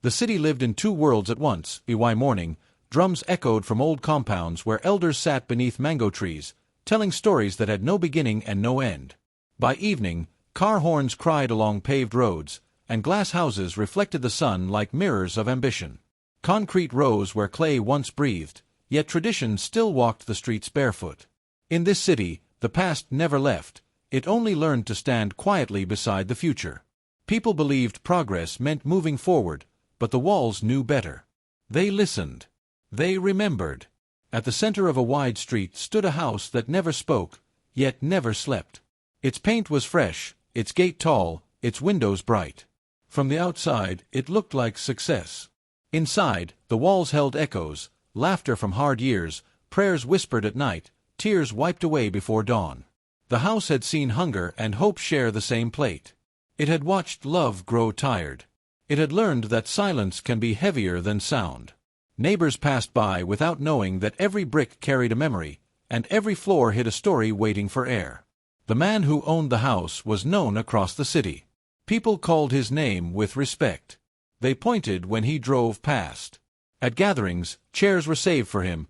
The city lived in two worlds at once. By morning, drums echoed from old compounds where elders sat beneath mango trees, telling stories that had no beginning and no end. By evening, car horns cried along paved roads, and glass houses reflected the sun like mirrors of ambition. Concrete rose where clay once breathed, yet tradition still walked the streets barefoot. In this city, the past never left, it only learned to stand quietly beside the future. People believed progress meant moving forward, but the walls knew better. They listened. They remembered. At the center of a wide street stood a house that never spoke, yet never slept. Its paint was fresh, its gate tall, its windows bright. From the outside, it looked like success. Inside, the walls held echoes, laughter from hard years, prayers whispered at night, tears wiped away before dawn. The house had seen hunger and hope share the same plate. It had watched love grow tired. It had learned that silence can be heavier than sound. Neighbors passed by without knowing that every brick carried a memory, and every floor hid a story waiting for air. The man who owned the house was known across the city. People called his name with respect. They pointed when he drove past. At gatherings, chairs were saved for him.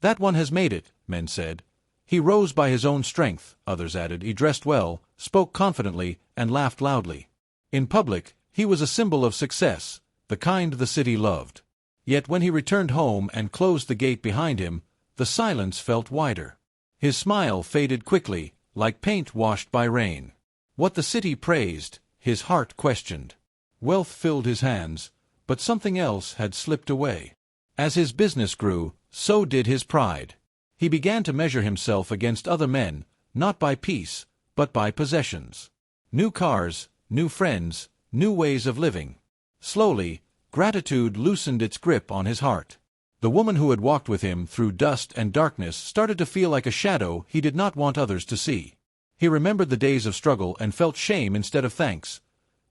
"That one has made it," men said. He rose by his own strength, others added. He dressed well, spoke confidently, and laughed loudly. In public, he was a symbol of success, the kind the city loved. Yet when he returned home and closed the gate behind him, the silence felt wider. His smile faded quickly, like paint washed by rain. What the city praised, his heart questioned. Wealth filled his hands, but something else had slipped away. As his business grew, so did his pride. He began to measure himself against other men, not by peace, but by possessions. New cars, new friends, new ways of living. Slowly, gratitude loosened its grip on his heart. The woman who had walked with him through dust and darkness started to feel like a shadow he did not want others to see. He remembered the days of struggle and felt shame instead of thanks.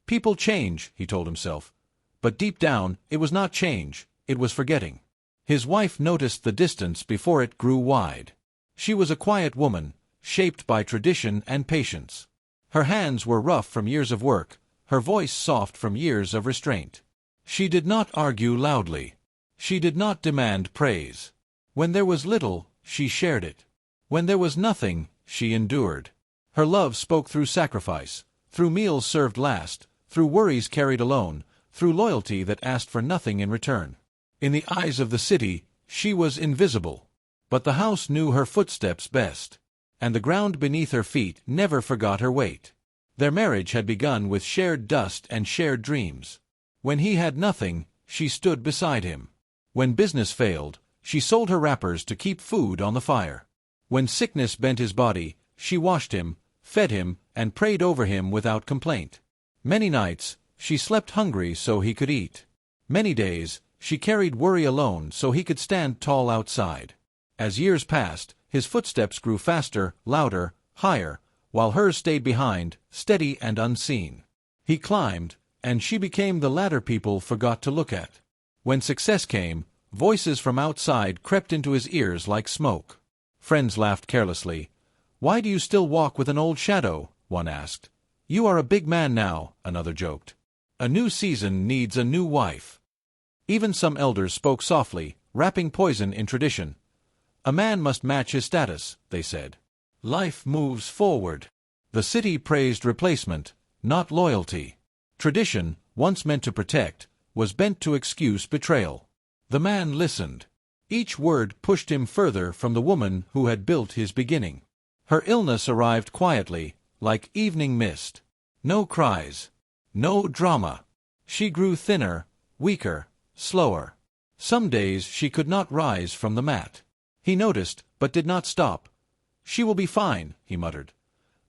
People change, he told himself. But deep down, it was not change, it was forgetting. His wife noticed the distance before it grew wide. She was a quiet woman, shaped by tradition and patience. Her hands were rough from years of work, her voice soft from years of restraint. She did not argue loudly. She did not demand praise. When there was little, she shared it. When there was nothing, she endured. Her love spoke through sacrifice, through meals served last, through worries carried alone, through loyalty that asked for nothing in return. In the eyes of the city, she was invisible. But the house knew her footsteps best, and the ground beneath her feet never forgot her weight. Their marriage had begun with shared dust and shared dreams. When he had nothing, she stood beside him. When business failed, she sold her wrappers to keep food on the fire. When sickness bent his body, she washed him, fed him, and prayed over him without complaint. Many nights, she slept hungry so he could eat. Many days, she carried worry alone so he could stand tall outside. As years passed, his footsteps grew faster, louder, higher, while hers stayed behind, steady and unseen. He climbed, and she became the ladder people forgot to look at. When success came, voices from outside crept into his ears like smoke. Friends laughed carelessly. "Why do you still walk with an old shadow?" one asked. "You are a big man now," another joked. "A new season needs a new wife." Even some elders spoke softly, wrapping poison in tradition. "A man must match his status," they said. Life moves forward. The city praised replacement, not loyalty. Tradition, once meant to protect, was bent to excuse betrayal. The man listened. Each word pushed him further from the woman who had built his beginning. Her illness arrived quietly, like evening mist. No cries. No drama. She grew thinner, weaker, slower. Some days she could not rise from the mat. He noticed, but did not stop. "She will be fine," he muttered.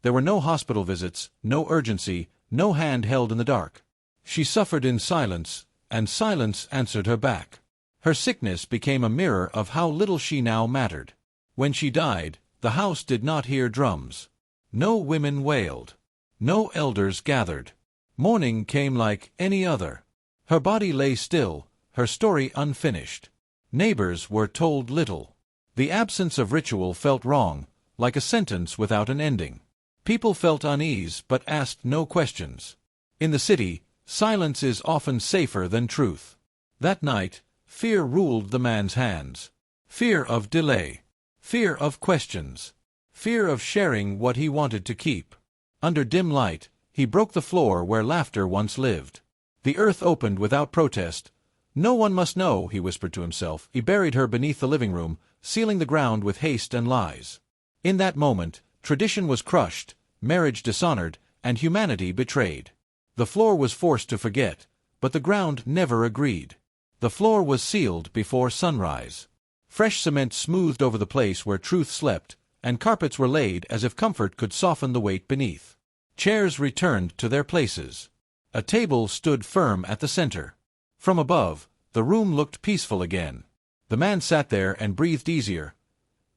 There were no hospital visits, no urgency, no hand held in the dark. She suffered in silence, and silence answered her back. Her sickness became a mirror of how little she now mattered. When she died, the house did not hear drums. No women wailed. No elders gathered. Mourning came like any other. Her body lay still, her story unfinished. Neighbors were told little. The absence of ritual felt wrong, like a sentence without an ending. People felt unease but asked no questions. In the city, Silence is often safer than truth. That night, fear ruled the man's hands. Fear of delay. Fear of questions. Fear of sharing what he wanted to keep. Under dim light, he broke the floor where laughter once lived. The earth opened without protest. No one must know, he whispered to himself. He buried her beneath the living room, sealing the ground with haste and lies. In that moment, tradition was crushed, marriage dishonored, and humanity betrayed. The floor was forced to forget, but the ground never agreed. The floor was sealed before sunrise. Fresh cement smoothed over the place where truth slept, and carpets were laid as if comfort could soften the weight beneath. Chairs returned to their places. A table stood firm at the center. From above, the room looked peaceful again. The man sat there and breathed easier.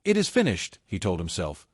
It is finished, he told himself.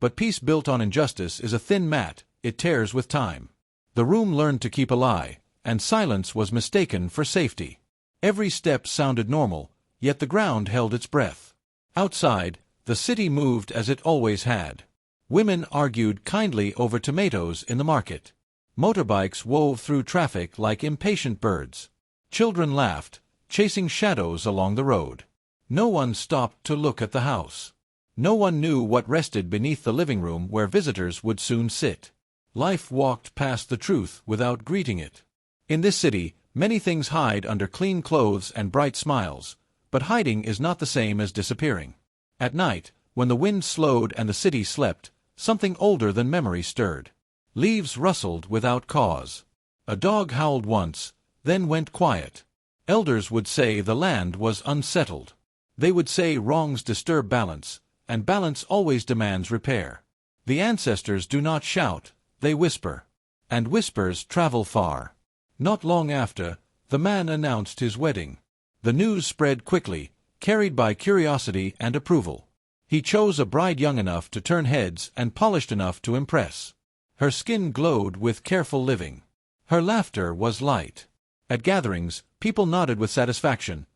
But peace built on injustice is a thin mat, it tears with time. The room learned to keep a lie, and silence was mistaken for safety. Every step sounded normal, yet the ground held its breath. Outside, the city moved as it always had. Women argued kindly over tomatoes in the market. Motorbikes wove through traffic like impatient birds. Children laughed, chasing shadows along the road. No one stopped to look at the house. No one knew what rested beneath the living room where visitors would soon sit. Life walked past the truth without greeting it. In this city, many things hide under clean clothes and bright smiles, but hiding is not the same as disappearing. At night, when the wind slowed and the city slept, something older than memory stirred. Leaves rustled without cause. A dog howled once, then went quiet. Elders would say the land was unsettled. They would say wrongs disturb balance, and balance always demands repair. The ancestors do not shout, they whisper. And whispers travel far. Not long after, the man announced his wedding. The news spread quickly, carried by curiosity and approval. He chose a bride young enough to turn heads and polished enough to impress. Her skin glowed with careful living. Her laughter was light. At gatherings, people nodded with satisfaction.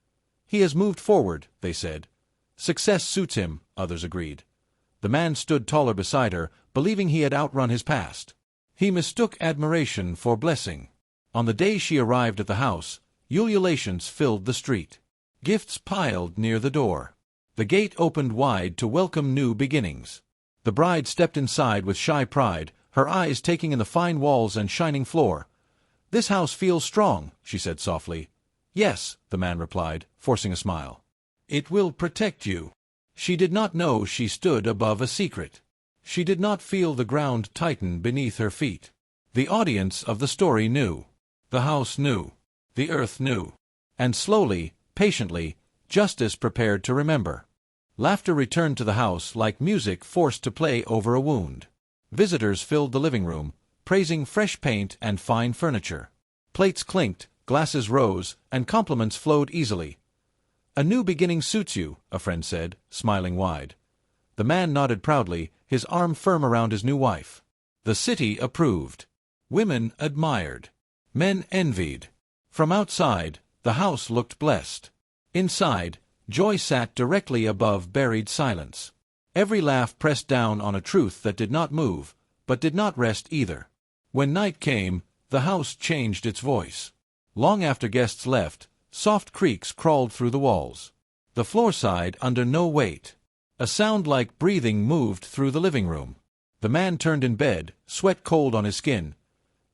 He has moved forward, they said. Success suits him, others agreed. The man stood taller beside her, believing he had outrun his past. He mistook admiration for blessing. On the day she arrived at the house, ululations filled the street. Gifts piled near the door. The gate opened wide to welcome new beginnings. The bride stepped inside with shy pride, her eyes taking in the fine walls and shining floor. "This house feels strong," she said softly. "Yes," the man replied, forcing a smile. "It will protect you." She did not know she stood above a secret. She did not feel the ground tighten beneath her feet. The audience of the story knew. The house knew. The earth knew. And slowly, patiently, justice prepared to remember. Laughter returned to the house like music forced to play over a wound. Visitors filled the living room, praising fresh paint and fine furniture. Plates clinked, glasses rose, and compliments flowed easily. "A new beginning suits you," a friend said, smiling wide. The man nodded proudly, his arm firm around his new wife. The city approved. Women admired. Men envied. From outside, the house looked blessed. Inside, joy sat directly above buried silence. Every laugh pressed down on a truth that did not move, but did not rest either. When night came, the house changed its voice. Long after guests left, soft creaks crawled through the walls. The floor sighed under no weight. A sound like breathing moved through the living room. The man turned in bed, sweat cold on his skin.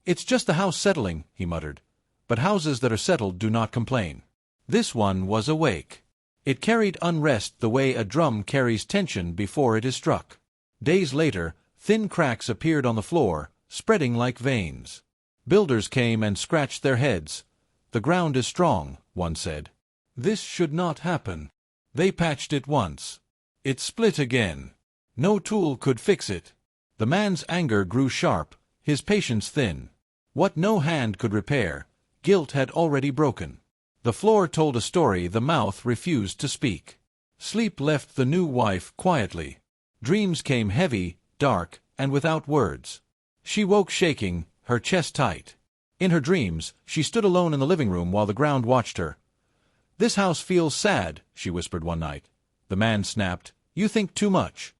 "It's just the house settling," he muttered. But houses that are settled do not complain. This one was awake. It carried unrest the way a drum carries tension before it is struck. Days later, thin cracks appeared on the floor, spreading like veins. Builders came and scratched their heads. "The ground is strong," one said. "This should not happen." They patched it once. It split again. No tool could fix it. The man's anger grew sharp, his patience thin. What no hand could repair, guilt had already broken. The floor told a story the mouth refused to speak. Sleep left the new wife quietly. Dreams came heavy, dark, and without words. She woke shaking, her chest tight. In her dreams, she stood alone in the living room while the ground watched her. "This house feels sad," she whispered one night. The man snapped, "You think too much."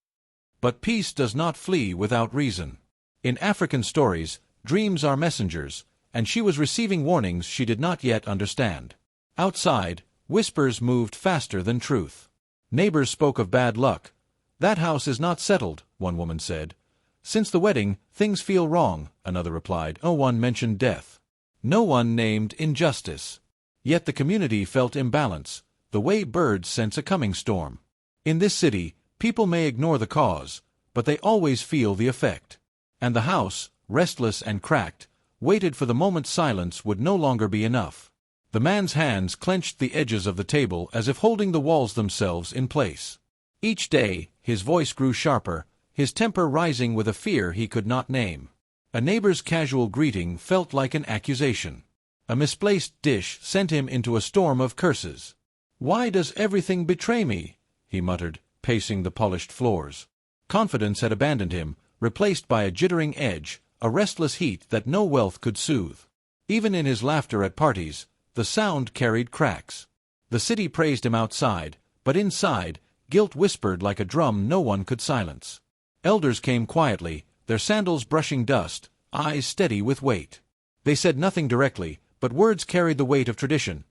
But peace does not flee without reason. In African stories, dreams are messengers, and she was receiving warnings she did not yet understand. Outside, whispers moved faster than truth. Neighbors spoke of bad luck. "That house is not settled," one woman said. "Since the wedding, things feel wrong," another replied. No one mentioned death. No one named injustice. Yet the community felt imbalance, the way birds sense a coming storm. In this city, people may ignore the cause, but they always feel the effect. And the house, restless and cracked, waited for the moment silence would no longer be enough. The man's hands clenched the edges of the table as if holding the walls themselves in place. Each day, his voice grew sharper, his temper rising with a fear he could not name. A neighbor's casual greeting felt like an accusation. A misplaced dish sent him into a storm of curses. "Why does everything betray me?" he muttered, pacing the polished floors. Confidence had abandoned him, replaced by a jittering edge, a restless heat that no wealth could soothe. Even in his laughter at parties, the sound carried cracks. The city praised him outside, but inside, guilt whispered like a drum no one could silence. Elders came quietly, their sandals brushing dust, eyes steady with weight. They said nothing directly, but words carried the weight of tradition.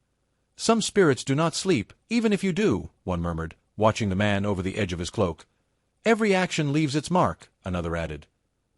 "Some spirits do not sleep, even if you do," one murmured, watching the man over the edge of his cloak. "Every action leaves its mark," another added.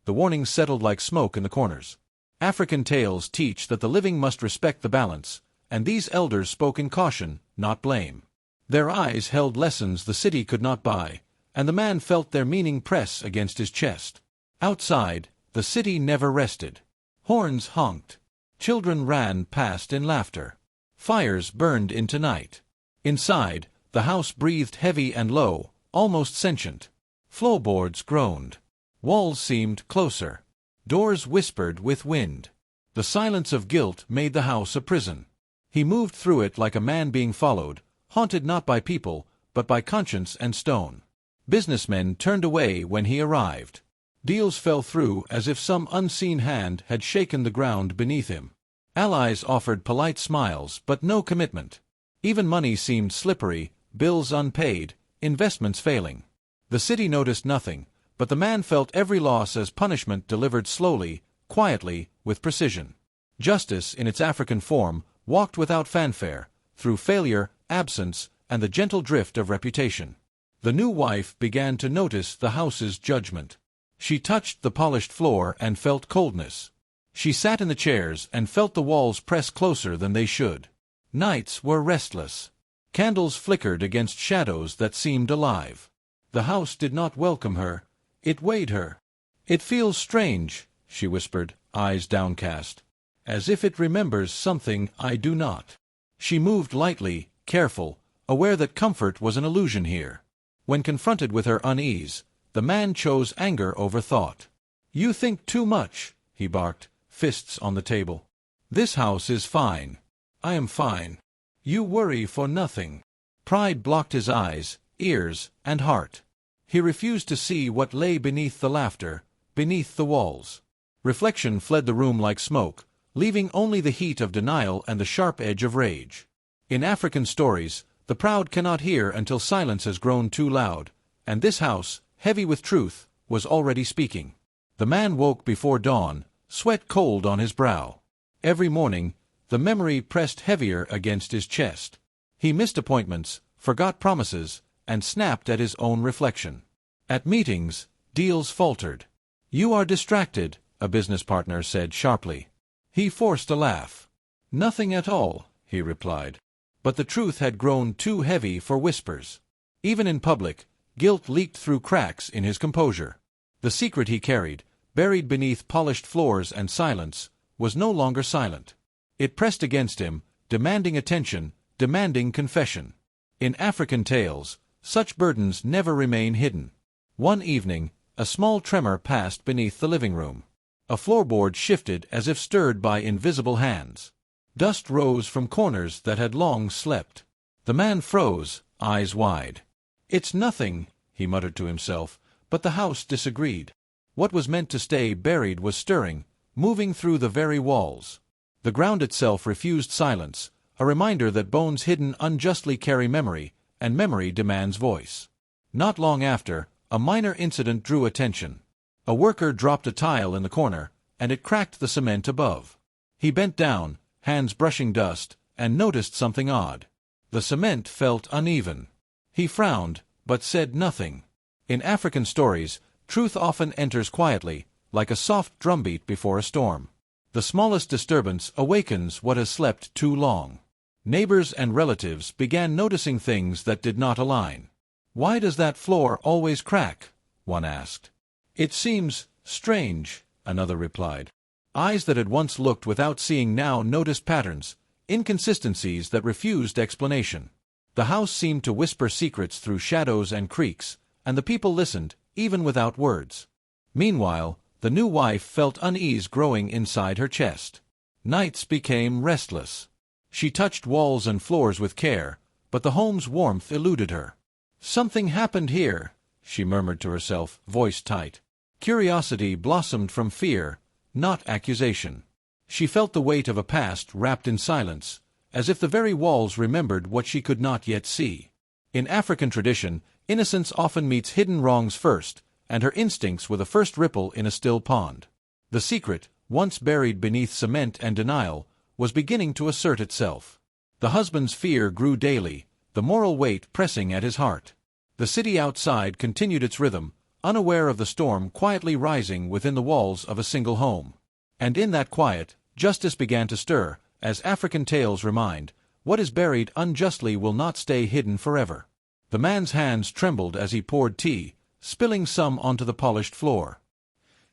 The warnings settled like smoke in the corners. African tales teach that the living must respect the balance, and these elders spoke in caution, not blame. Their eyes held lessons the city could not buy, and the man felt their meaning press against his chest. Outside, the city never rested. Horns honked. Children ran past in laughter. Fires burned into night. Inside, the house breathed heavy and low, almost sentient. Floorboards groaned. Walls seemed closer. Doors whispered with wind. The silence of guilt made the house a prison. He moved through it like a man being followed, haunted not by people, but by conscience and stone. Businessmen turned away when he arrived. Deals fell through as if some unseen hand had shaken the ground beneath him. Allies offered polite smiles, but no commitment. Even money seemed slippery, bills unpaid, investments failing. The city noticed nothing, but the man felt every loss as punishment delivered slowly, quietly, with precision. Justice, in its African form, walked without fanfare, through failure, absence, and the gentle drift of reputation. The new wife began to notice the house's judgment. She touched the polished floor and felt coldness. She sat in the chairs and felt the walls press closer than they should. Nights were restless. Candles flickered against shadows that seemed alive. The house did not welcome her. It weighed her. "It feels strange," she whispered, eyes downcast. "As if it remembers something I do not." She moved lightly, careful, aware that comfort was an illusion here. When confronted with her unease, the man chose anger over thought. "You think too much," he barked, fists on the table. "This house is fine. I am fine. You worry for nothing." Pride blocked his eyes, ears, and heart. He refused to see what lay beneath the laughter, beneath the walls. Reflection fled the room like smoke, leaving only the heat of denial and the sharp edge of rage. In African stories, the proud cannot hear until silence has grown too loud, and this house, heavy with truth, was already speaking. The man woke before dawn, sweat cold on his brow. Every morning, the memory pressed heavier against his chest. He missed appointments, forgot promises, and snapped at his own reflection. At meetings, deals faltered. "You are distracted," a business partner said sharply. He forced a laugh. "Nothing at all," he replied. But the truth had grown too heavy for whispers. Even in public, guilt leaked through cracks in his composure. The secret he carried, buried beneath polished floors and silence, was no longer silent. It pressed against him, demanding attention, demanding confession. In African tales, such burdens never remain hidden. One evening, a small tremor passed beneath the living room. A floorboard shifted as if stirred by invisible hands. Dust rose from corners that had long slept. The man froze, eyes wide. "It's nothing," he muttered to himself, but the house disagreed. What was meant to stay buried was stirring, moving through the very walls. The ground itself refused silence, a reminder that bones hidden unjustly carry memory, and memory demands voice. Not long after, a minor incident drew attention. A worker dropped a tile in the corner, and it cracked the cement above. He bent down, hands brushing dust, and noticed something odd. The cement felt uneven. He frowned, but said nothing. In African stories, truth often enters quietly, like a soft drumbeat before a storm. The smallest disturbance awakens what has slept too long. Neighbors and relatives began noticing things that did not align. "Why does that floor always crack?" one asked. "It seems strange," another replied. Eyes that had once looked without seeing now noticed patterns, inconsistencies that refused explanation. The house seemed to whisper secrets through shadows and creaks, and the people listened, even without words. Meanwhile, the new wife felt unease growing inside her chest. Nights became restless. She touched walls and floors with care, but the home's warmth eluded her. "Something happened here," she murmured to herself, voice tight. Curiosity blossomed from fear, not accusation. She felt the weight of a past wrapped in silence, as if the very walls remembered what she could not yet see. In African tradition, innocence often meets hidden wrongs first, and her instincts were the first ripple in a still pond. The secret, once buried beneath cement and denial, was beginning to assert itself. The husband's fear grew daily, the moral weight pressing at his heart. The city outside continued its rhythm, unaware of the storm quietly rising within the walls of a single home. And in that quiet, justice began to stir, as African tales remind, what is buried unjustly will not stay hidden forever. The man's hands trembled as he poured tea, spilling some onto the polished floor.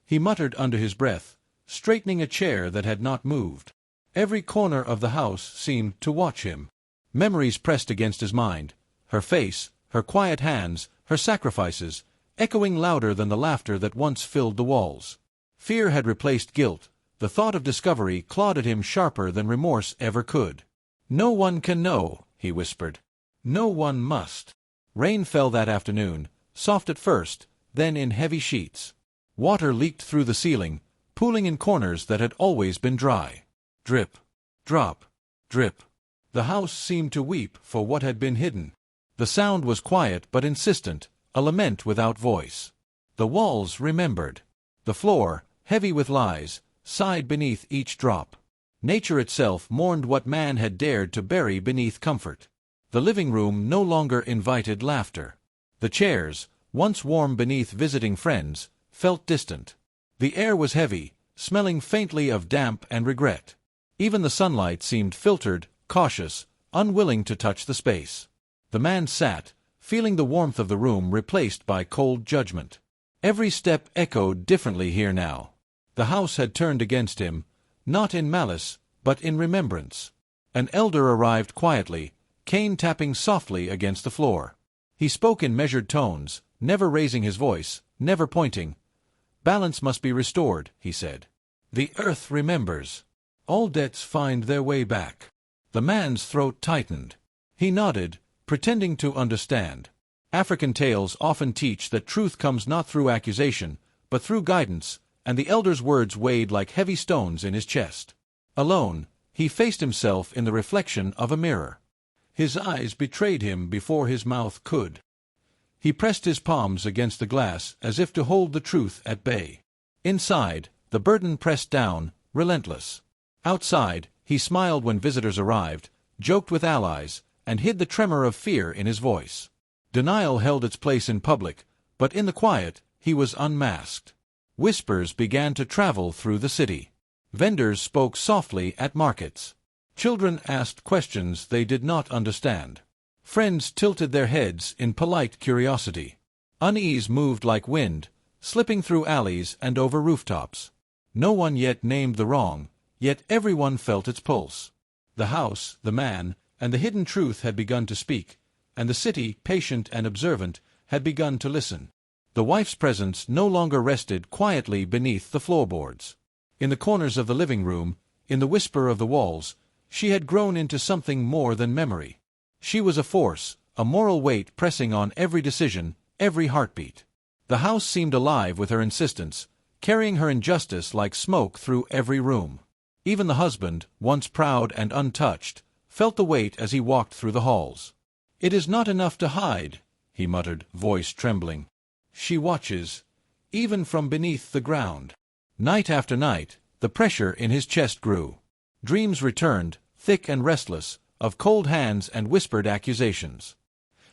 He muttered under his breath, straightening a chair that had not moved. Every corner of the house seemed to watch him. Memories pressed against his mind, her face, her quiet hands, her sacrifices, echoing louder than the laughter that once filled the walls. Fear had replaced guilt. The thought of discovery clawed at him sharper than remorse ever could. "No one can know," he whispered. "No one must." Rain fell that afternoon, soft at first, then in heavy sheets. Water leaked through the ceiling, pooling in corners that had always been dry. Drip, drop, drip. The house seemed to weep for what had been hidden. The sound was quiet but insistent, a lament without voice. The walls remembered. The floor, heavy with lies, sighed beneath each drop. Nature itself mourned what man had dared to bury beneath comfort. The living room no longer invited laughter. The chairs, once warm beneath visiting friends, felt distant. The air was heavy, smelling faintly of damp and regret. Even the sunlight seemed filtered, cautious, unwilling to touch the space. The man sat, feeling the warmth of the room replaced by cold judgment. Every step echoed differently here now. The house had turned against him, not in malice, but in remembrance. An elder arrived quietly, cane tapping softly against the floor. He spoke in measured tones, never raising his voice, never pointing. "Balance must be restored," he said. "The earth remembers. All debts find their way back." The man's throat tightened. He nodded, pretending to understand. African tales often teach that truth comes not through accusation, but through guidance, and the elder's words weighed like heavy stones in his chest. Alone, he faced himself in the reflection of a mirror. His eyes betrayed him before his mouth could. He pressed his palms against the glass as if to hold the truth at bay. Inside, the burden pressed down, relentless. Outside, he smiled when visitors arrived, joked with allies, and hid the tremor of fear in his voice. Denial held its place in public, but in the quiet, he was unmasked. Whispers began to travel through the city. Vendors spoke softly at markets. Children asked questions they did not understand. Friends tilted their heads in polite curiosity. Unease moved like wind, slipping through alleys and over rooftops. No one yet named the wrong, yet everyone felt its pulse. The house, the man, and the hidden truth had begun to speak, and the city, patient and observant, had begun to listen. The wife's presence no longer rested quietly beneath the floorboards. In the corners of the living room, in the whisper of the walls, she had grown into something more than memory. She was a force, a moral weight pressing on every decision, every heartbeat. The house seemed alive with her insistence, carrying her injustice like smoke through every room. Even the husband, once proud and untouched, felt the weight as he walked through the halls. "It is not enough to hide," he muttered, voice trembling. "She watches, even from beneath the ground." Night after night, the pressure in his chest grew. Dreams returned, thick and restless, of cold hands and whispered accusations.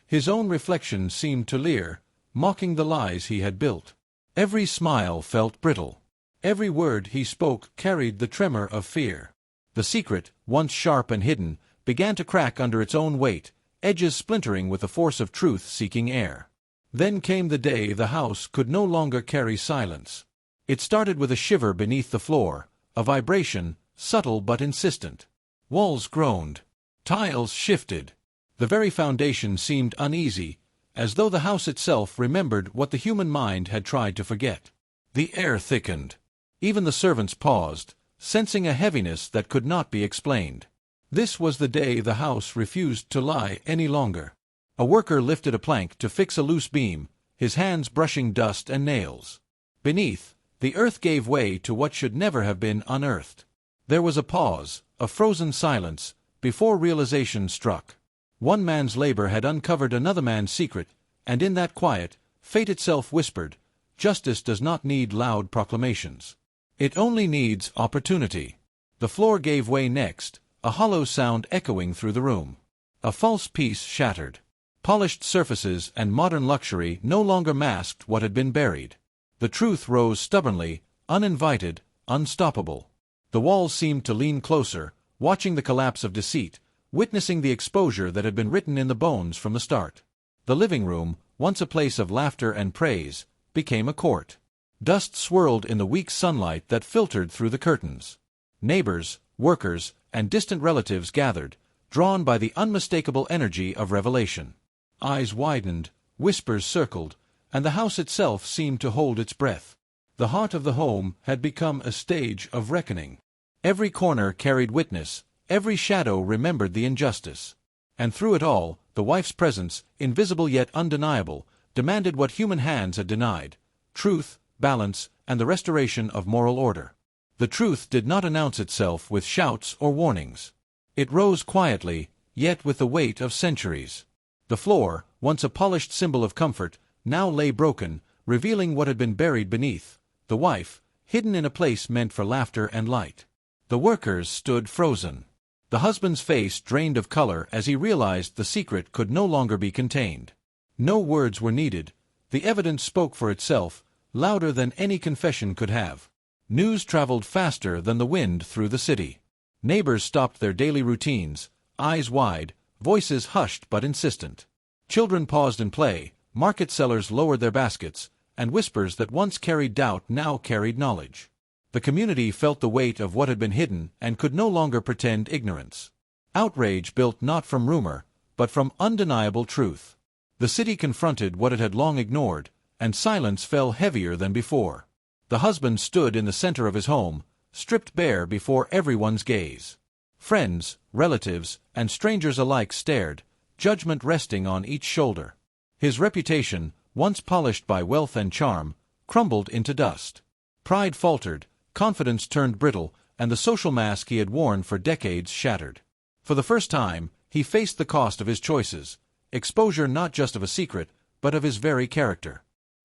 His own reflection seemed to leer, mocking the lies he had built. Every smile felt brittle. Every word he spoke carried the tremor of fear. The secret, once sharp and hidden, began to crack under its own weight, edges splintering with the force of truth-seeking air. Then came the day the house could no longer carry silence. It started with a shiver beneath the floor, a vibration, subtle but insistent. Walls groaned. Tiles shifted. The very foundation seemed uneasy, as though the house itself remembered what the human mind had tried to forget. The air thickened. Even the servants paused, sensing a heaviness that could not be explained. This was the day the house refused to lie any longer. A worker lifted a plank to fix a loose beam, his hands brushing dust and nails. Beneath, the earth gave way to what should never have been unearthed. There was a pause, a frozen silence, before realization struck. One man's labor had uncovered another man's secret, and in that quiet, fate itself whispered, "Justice does not need loud proclamations. It only needs opportunity." The floor gave way next, a hollow sound echoing through the room. A false peace shattered. Polished surfaces and modern luxury no longer masked what had been buried. The truth rose stubbornly, uninvited, unstoppable. The walls seemed to lean closer, watching the collapse of deceit, witnessing the exposure that had been written in the bones from the start. The living room, once a place of laughter and praise, became a court. Dust swirled in the weak sunlight that filtered through the curtains. Neighbors, workers, and distant relatives gathered, drawn by the unmistakable energy of revelation. Eyes widened, whispers circled, and the house itself seemed to hold its breath. The heart of the home had become a stage of reckoning. Every corner carried witness, every shadow remembered the injustice. And through it all, the wife's presence, invisible yet undeniable, demanded what human hands had denied: truth, balance, and the restoration of moral order. The truth did not announce itself with shouts or warnings. It rose quietly, yet with the weight of centuries. The floor, once a polished symbol of comfort, now lay broken, revealing what had been buried beneath: the wife, hidden in a place meant for laughter and light. The workers stood frozen. The husband's face drained of color as he realized the secret could no longer be contained. No words were needed. The evidence spoke for itself, louder than any confession could have. News traveled faster than the wind through the city. Neighbors stopped their daily routines, eyes wide, voices hushed but insistent. Children paused in play, market sellers lowered their baskets, and whispers that once carried doubt now carried knowledge. The community felt the weight of what had been hidden and could no longer pretend ignorance. Outrage built not from rumor, but from undeniable truth. The city confronted what it had long ignored, and silence fell heavier than before. The husband stood in the center of his home, stripped bare before everyone's gaze. Friends, relatives, and strangers alike stared, judgment resting on each shoulder. His reputation, once polished by wealth and charm, crumbled into dust. Pride faltered, confidence turned brittle, and the social mask he had worn for decades shattered. For the first time, he faced the cost of his choices, exposure not just of a secret, but of his very character.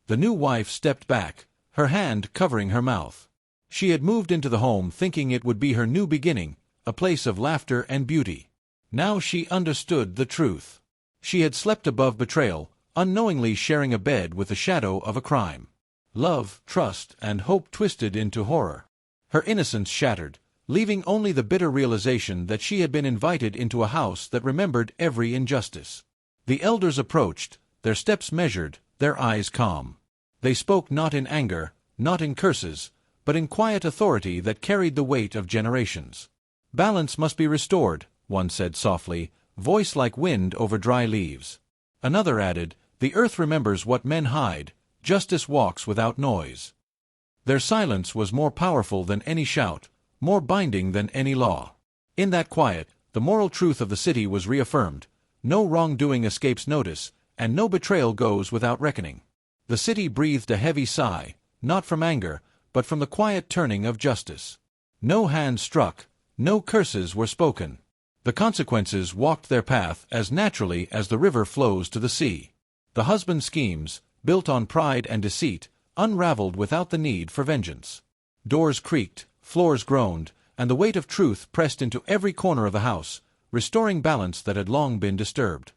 The new wife stepped back, her hand covering her mouth. She had moved into the home thinking it would be her new beginning, a place of laughter and beauty. Now she understood the truth. She had slept above betrayal, unknowingly sharing a bed with the shadow of a crime. Love, trust, and hope twisted into horror. Her innocence shattered, leaving only the bitter realization that she had been invited into a house that remembered every injustice. The elders approached, their steps measured, their eyes calm. They spoke not in anger, not in curses, but in quiet authority that carried the weight of generations. "Balance must be restored," one said softly, voice like wind over dry leaves. Another added, "The earth remembers what men hide. Justice walks without noise." Their silence was more powerful than any shout, more binding than any law. In that quiet, the moral truth of the city was reaffirmed: no wrongdoing escapes notice, and no betrayal goes without reckoning. The city breathed a heavy sigh, not from anger, but from the quiet turning of justice. No hand struck, no curses were spoken. The consequences walked their path as naturally as the river flows to the sea. The husband's schemes, built on pride and deceit, unraveled without the need for vengeance. Doors creaked, floors groaned, and the weight of truth pressed into every corner of the house, restoring balance that had long been disturbed.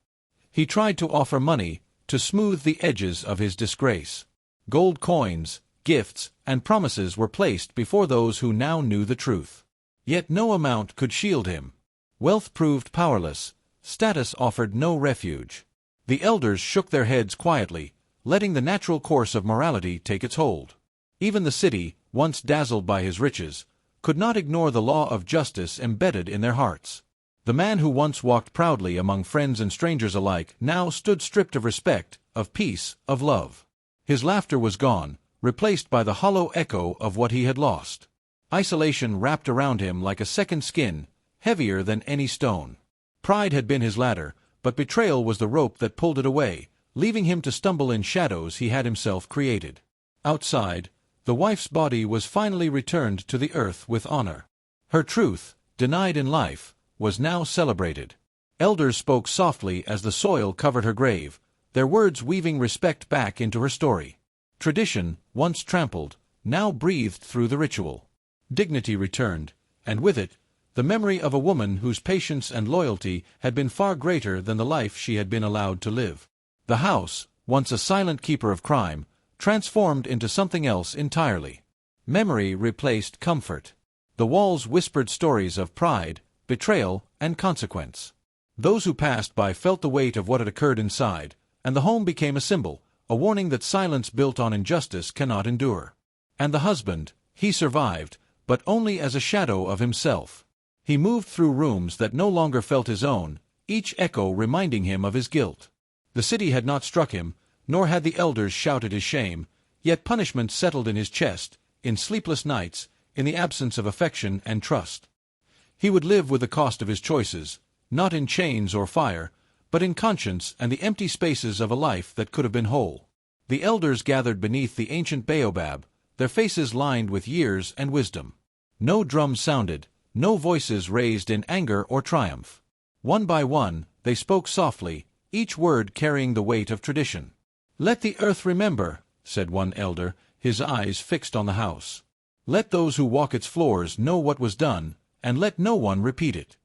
He tried to offer money, to smooth the edges of his disgrace. Gold coins, gifts, and promises were placed before those who now knew the truth. Yet no amount could shield him. Wealth proved powerless, status offered no refuge. The elders shook their heads quietly, letting the natural course of morality take its hold. Even the city, once dazzled by his riches, could not ignore the law of justice embedded in their hearts. The man who once walked proudly among friends and strangers alike now stood stripped of respect, of peace, of love. His laughter was gone, replaced by the hollow echo of what he had lost. Isolation wrapped around him like a second skin, heavier than any stone. Pride had been his ladder, but betrayal was the rope that pulled it away, leaving him to stumble in shadows he had himself created. Outside, the wife's body was finally returned to the earth with honor. Her truth, denied in life, was now celebrated. Elders spoke softly as the soil covered her grave, their words weaving respect back into her story. Tradition, once trampled, now breathed through the ritual. Dignity returned, and with it, the memory of a woman whose patience and loyalty had been far greater than the life she had been allowed to live. The house, once a silent keeper of crime, transformed into something else entirely. Memory replaced comfort. The walls whispered stories of pride, betrayal, and consequence. Those who passed by felt the weight of what had occurred inside, and the home became a symbol, a warning that silence built on injustice cannot endure. And the husband, he survived, but only as a shadow of himself. He moved through rooms that no longer felt his own, each echo reminding him of his guilt. The city had not struck him, nor had the elders shouted his shame, yet punishment settled in his chest, in sleepless nights, in the absence of affection and trust. He would live with the cost of his choices, not in chains or fire, but in conscience and the empty spaces of a life that could have been whole. The elders gathered beneath the ancient baobab, their faces lined with years and wisdom. No drums sounded, no voices raised in anger or triumph. One by one, they spoke softly, each word carrying the weight of tradition. "Let the earth remember," said one elder, his eyes fixed on the house. "Let those who walk its floors know what was done, and let no one repeat it."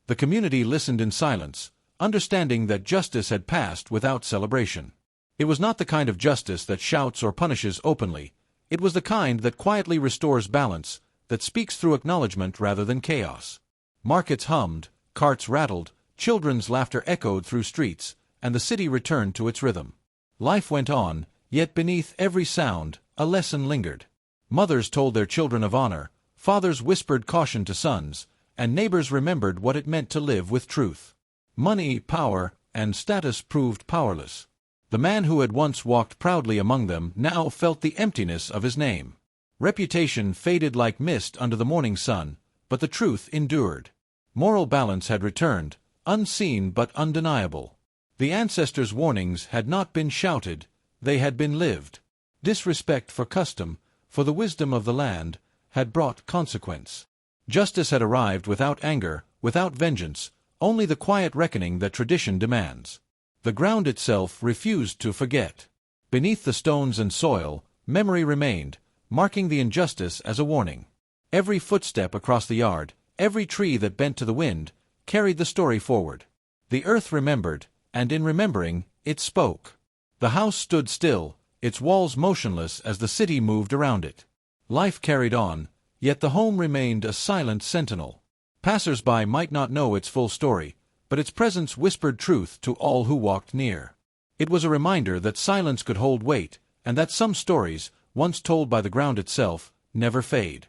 The community listened in silence, understanding that justice had passed without celebration. It was not the kind of justice that shouts or punishes openly. It was the kind that quietly restores balance, that speaks through acknowledgement rather than chaos. Markets hummed, carts rattled, children's laughter echoed through streets, and the city returned to its rhythm. Life went on, yet beneath every sound, a lesson lingered. Mothers told their children of honor, fathers whispered caution to sons, and neighbors remembered what it meant to live with truth. Money, power, and status proved powerless. The man who had once walked proudly among them now felt the emptiness of his name. Reputation faded like mist under the morning sun, but the truth endured. Moral balance had returned, unseen but undeniable. The ancestors' warnings had not been shouted, they had been lived. Disrespect for custom, for the wisdom of the land, had brought consequence. Justice had arrived without anger, without vengeance, only the quiet reckoning that tradition demands. The ground itself refused to forget. Beneath the stones and soil, memory remained, marking the injustice as a warning. Every footstep across the yard, every tree that bent to the wind, carried the story forward. The earth remembered, and in remembering, it spoke. The house stood still, its walls motionless as the city moved around it. Life carried on, yet the home remained a silent sentinel. Passers-by might not know its full story, but its presence whispered truth to all who walked near. It was a reminder that silence could hold weight, and that some stories, once told by the ground itself, never fade.